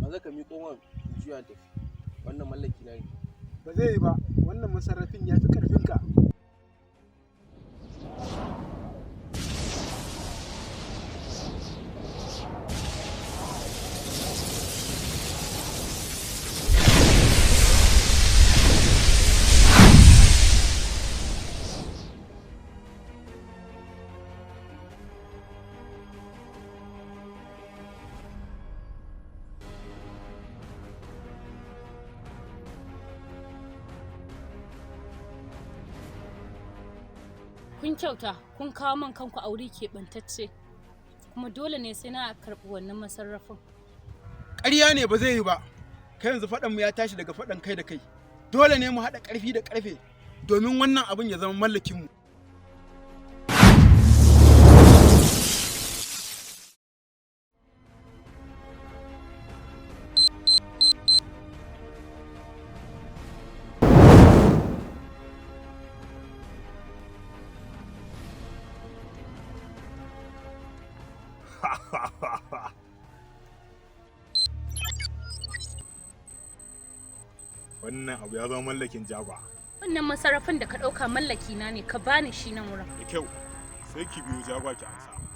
maza ka miƙo man juya tafi, wannan mallaki na ne. Ba zai yi ba, wannan masarrafin ya fi ƙarfinka. Kun kyauta, kun kawo man kanku a wuri keɓantacce, kuma dole ne sai na karɓi wannan masarrafin. Ƙarya ne ba zai yi ba, kai yanzu faɗanmu ya tashi daga faɗan kai da kai. Dole ne mu haɗa ƙarfi da ƙarfe domin wannan abin ya zama mallakinmu. Wannan abu ya zama mallakin Jagwa. Wannan masarrafin da ka ɗauka mallaki na ne, ka bani shi nan wurin. Da kyau, sai ki biyo Jagwa ki amsa.